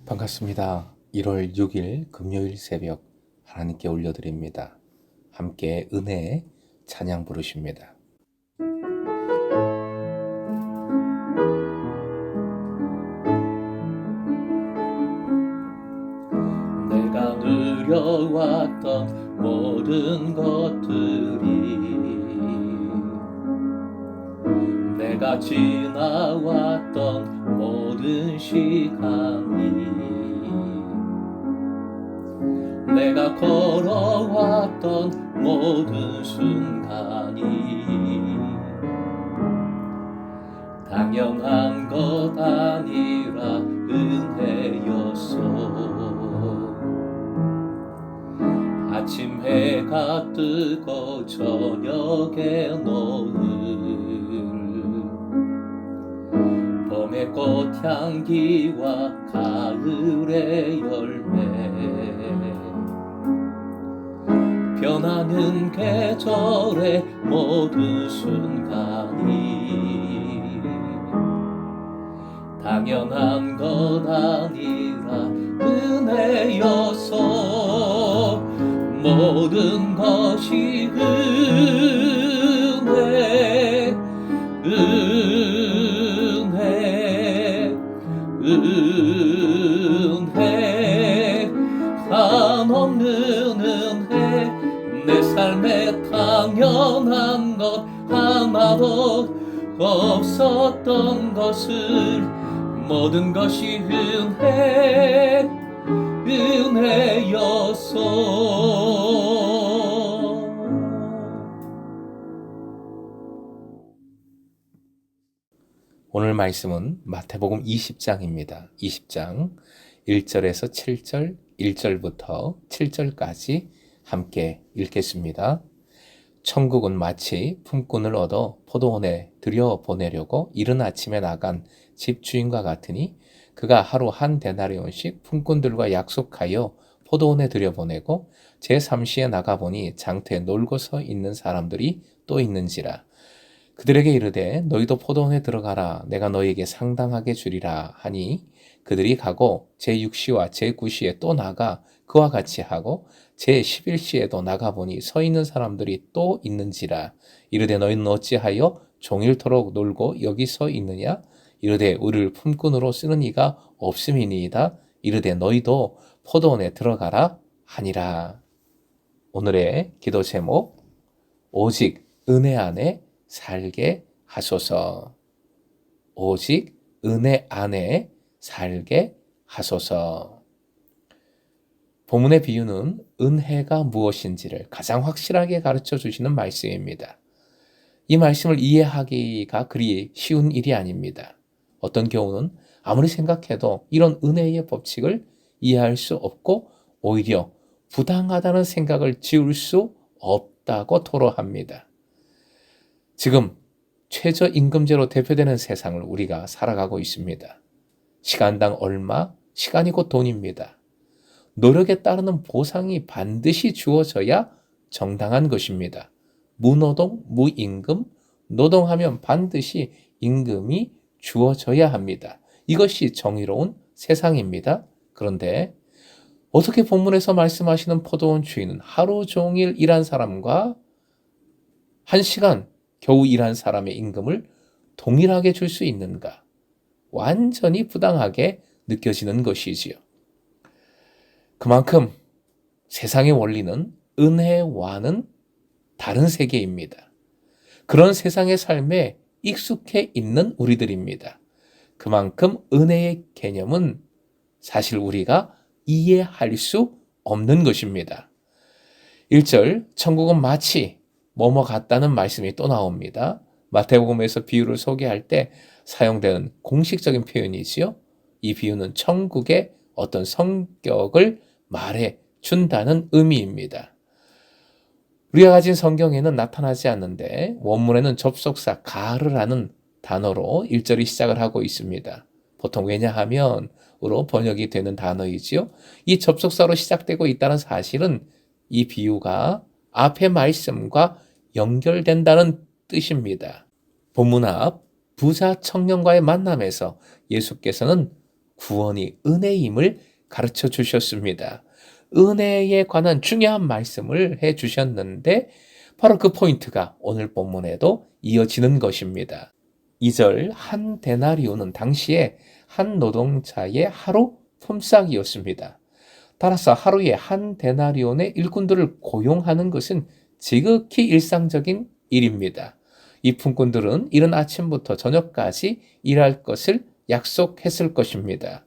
반갑습니다. 1월 6일 금요일 새벽 하나님께 올려드립니다. 함께 은혜의 찬양 부르십니다. 내가 누려왔던 모든 것들이 내가 지나왔던 모든 시간이 내가 걸어왔던 모든 순간이 당연한 것 아니라 은혜였어. 아침 해가 뜨고 저녁에 노을 봄의 꽃향기와 가을의 열매 변하는 계절의 모든 순간이 당연한 건 아니라 은혜여서 모든 것이 은혜 한없는 은혜 내 삶에 당연한 것 하나도 없었던 것을 모든 것이 은혜였어. 오늘 말씀은 마태복음 20장입니다. 20장 1절에서 7절, 1절부터 7절까지 함께 읽겠습니다. 천국은 마치 품꾼을 얻어 포도원에 들여보내려고 이른 아침에 나간 집주인과 같으니 그가 하루 한 데나리온씩 품꾼들과 약속하여 포도원에 들여보내고 제3시에 나가보니 장터에 놀고서 있는 사람들이 또 있는지라. 그들에게 이르되 너희도 포도원에 들어가라. 내가 너희에게 상당하게 주리라 하니 그들이 가고 제6시와 제9시에 또 나가 그와 같이 하고 제11시에도 나가보니 서 있는 사람들이 또 있는지라. 이르되 너희는 어찌하여 종일토록 놀고 여기 서 있느냐? 이르되 우리를 품꾼으로 쓰는 이가 없음이니이다. 이르되 너희도 포도원에 들어가라 하니라. 오늘의 기도 제목, 오직 은혜 안에 살게 하소서. 오직 은혜 안에 살게 하소서. 본문의 비유는 은혜가 무엇인지를 가장 확실하게 가르쳐 주시는 말씀입니다. 이 말씀을 이해하기가 그리 쉬운 일이 아닙니다. 어떤 경우는 아무리 생각해도 이런 은혜의 법칙을 이해할 수 없고 오히려 부당하다는 생각을 지울 수 없다고 토로합니다. 지금 최저임금제로 대표되는 세상을 우리가 살아가고 있습니다. 시간당 얼마? 시간이 곧 돈입니다. 노력에 따르는 보상이 반드시 주어져야 정당한 것입니다. 무노동, 무임금, 노동하면 반드시 임금이 주어져야 합니다. 이것이 정의로운 세상입니다. 그런데 어떻게 본문에서 말씀하시는 포도원 주인은 하루 종일 일한 사람과 1시간 겨우 일한 사람의 임금을 동일하게 줄 수 있는가? 완전히 부당하게 느껴지는 것이지요. 그만큼 세상의 원리는 은혜와는 다른 세계입니다. 그런 세상의 삶에 익숙해 있는 우리들입니다. 그만큼 은혜의 개념은 사실 우리가 이해할 수 없는 것입니다. 1절, 천국은 마치 뭐뭐 같다는 말씀이 또 나옵니다. 마태복음에서 비유를 소개할 때 사용되는 공식적인 표현이지요. 이 비유는 천국의 어떤 성격을 말해 준다는 의미입니다. 우리가 가진 성경에는 나타나지 않는데 원문에는 접속사 가르라는 단어로 1절이 시작을 하고 있습니다. 보통 왜냐하면으로 번역이 되는 단어이지요. 이 접속사로 시작되고 있다는 사실은 이 비유가 앞의 말씀과 연결된다는 뜻입니다. 본문 앞 부자 청년과의 만남에서 예수께서는 구원이 은혜임을 가르쳐 주셨습니다. 은혜에 관한 중요한 말씀을 해 주셨는데 바로 그 포인트가 오늘 본문에도 이어지는 것입니다. 2절 한 데나리온은 당시에 한 노동자의 하루 품삯이었습니다. 따라서 하루에 한 데나리온의 일꾼들을 고용하는 것은 지극히 일상적인 일입니다. 이 품꾼들은 이른 아침부터 저녁까지 일할 것을 약속했을 것입니다.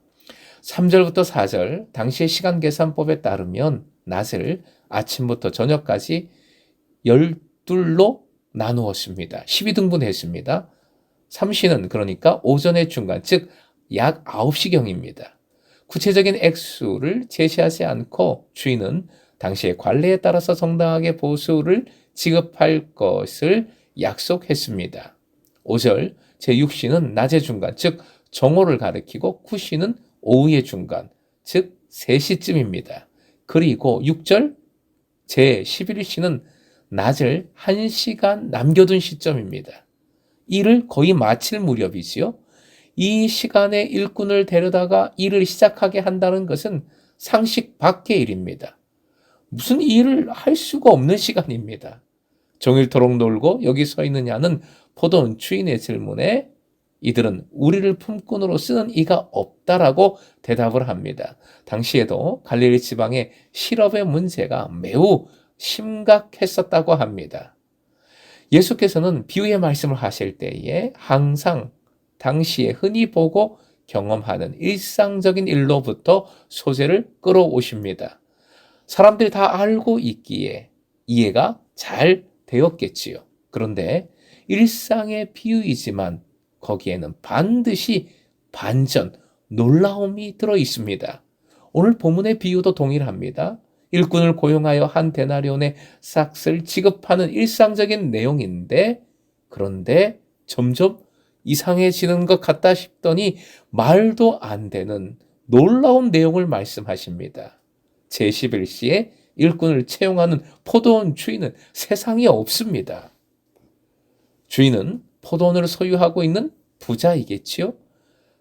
3절부터 4절 당시의 시간 계산법에 따르면 낮을 아침부터 저녁까지 12로 나누었습니다. 12등분했습니다. 3시는 그러니까 오전의 중간, 즉 약 9시경입니다. 구체적인 액수를 제시하지 않고 주인은 당시의 관례에 따라서 정당하게 보수를 지급할 것을 약속했습니다. 5절 제6시는 낮의 중간, 즉 정오를 가리키고 9시는 오후의 중간, 즉 3시쯤입니다. 그리고 6절 제11시는 낮을 1시간 남겨둔 시점입니다. 일을 거의 마칠 무렵이지요. 이 시간에 일꾼을 데려다가 일을 시작하게 한다는 것은 상식 밖의 일입니다. 무슨 일을 할 수가 없는 시간입니다. 종일토록 놀고 여기 서 있느냐는 포도원 주인의 질문에 이들은 우리를 품꾼으로 쓰는 이가 없다라고 대답을 합니다. 당시에도 갈릴리 지방의 실업의 문제가 매우 심각했었다고 합니다. 예수께서는 비유의 말씀을 하실 때에 항상 당시에 흔히 보고 경험하는 일상적인 일로부터 소재를 끌어오십니다. 사람들이 다 알고 있기에 이해가 잘 되었겠지요. 그런데 일상의 비유이지만 거기에는 반드시 반전, 놀라움이 들어 있습니다. 오늘 본문의 비유도 동일합니다. 일꾼을 고용하여 한 데나리온의 삭을 지급하는 일상적인 내용인데 그런데 점점 이상해지는 것 같다 싶더니 말도 안 되는 놀라운 내용을 말씀하십니다. 제11시에 일꾼을 채용하는 포도원 주인은 세상에 없습니다. 주인은 포도원을 소유하고 있는 부자이겠지요?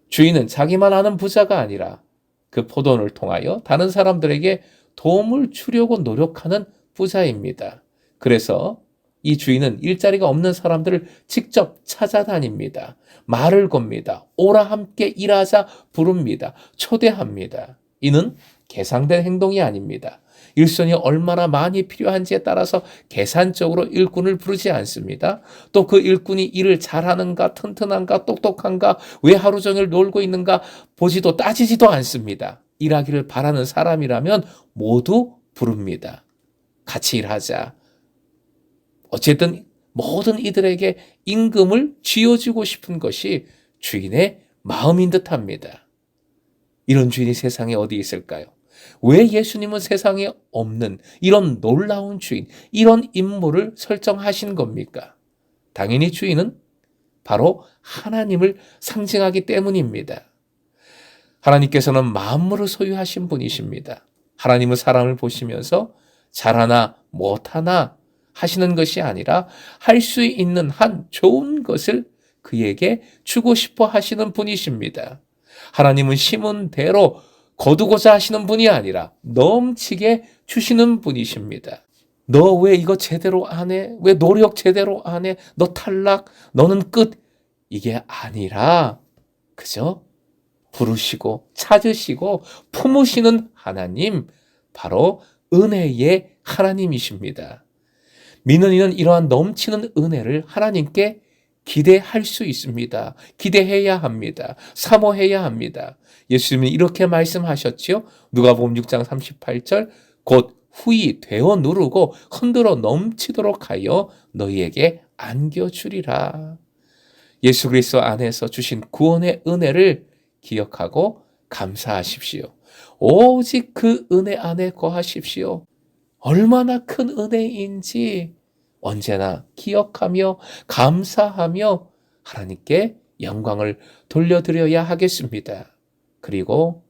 주인은 자기만 아는 부자가 아니라 그 포도원을 통하여 다른 사람들에게 도움을 주려고 노력하는 부자입니다. 그래서 이 주인은 일자리가 없는 사람들을 직접 찾아다닙니다. 말을 겁니다. 오라 함께 일하자 부릅니다. 초대합니다. 이는 계산된 행동이 아닙니다. 일손이 얼마나 많이 필요한지에 따라서 계산적으로 일꾼을 부르지 않습니다. 또 그 일꾼이 일을 잘하는가, 튼튼한가, 똑똑한가, 왜 하루 종일 놀고 있는가 보지도 따지지도 않습니다. 일하기를 바라는 사람이라면 모두 부릅니다. 같이 일하자. 어쨌든 모든 이들에게 임금을 쥐어주고 싶은 것이 주인의 마음인 듯합니다. 이런 주인이 세상에 어디 있을까요? 왜 예수님은 세상에 없는 이런 놀라운 주인, 이런 인물을 설정하신 겁니까? 당연히 주인은 바로 하나님을 상징하기 때문입니다. 하나님께서는 만물을 소유하신 분이십니다. 하나님은 사람을 보시면서 잘하나 못하나 하시는 것이 아니라 할 수 있는 한 좋은 것을 그에게 주고 싶어 하시는 분이십니다. 하나님은 심은 대로 거두고자 하시는 분이 아니라 넘치게 주시는 분이십니다. 너 왜 이거 제대로 안 해? 왜 노력 제대로 안 해? 너 탈락? 너는 끝? 이게 아니라 그저 부르시고 찾으시고 품으시는 하나님, 바로 은혜의 하나님이십니다. 믿는 이는 이러한 넘치는 은혜를 하나님께 기대할 수 있습니다. 기대해야 합니다. 사모해야 합니다. 예수님은 이렇게 말씀하셨지요. 누가복음 6장 38절 곧 후히 되어 누르고 흔들어 넘치도록 하여 너희에게 안겨주리라. 예수 그리스도 안에서 주신 구원의 은혜를 기억하고 감사하십시오. 오직 그 은혜 안에 거하십시오. 얼마나 큰 은혜인지 언제나 기억하며 감사하며 하나님께 영광을 돌려드려야 하겠습니다. 그리고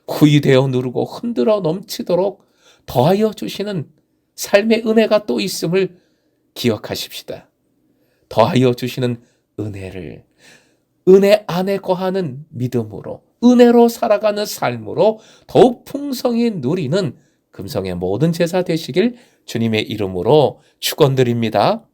후이되어 누르고 흔들어 넘치도록 더하여 주시는 삶의 은혜가 또 있음을 기억하십시다. 더하여 주시는 은혜를 은혜 안에 거하는 믿음으로 은혜로 살아가는 삶으로 더욱 풍성히 누리는 금성의 모든 제사 되시길 주님의 이름으로 축원드립니다.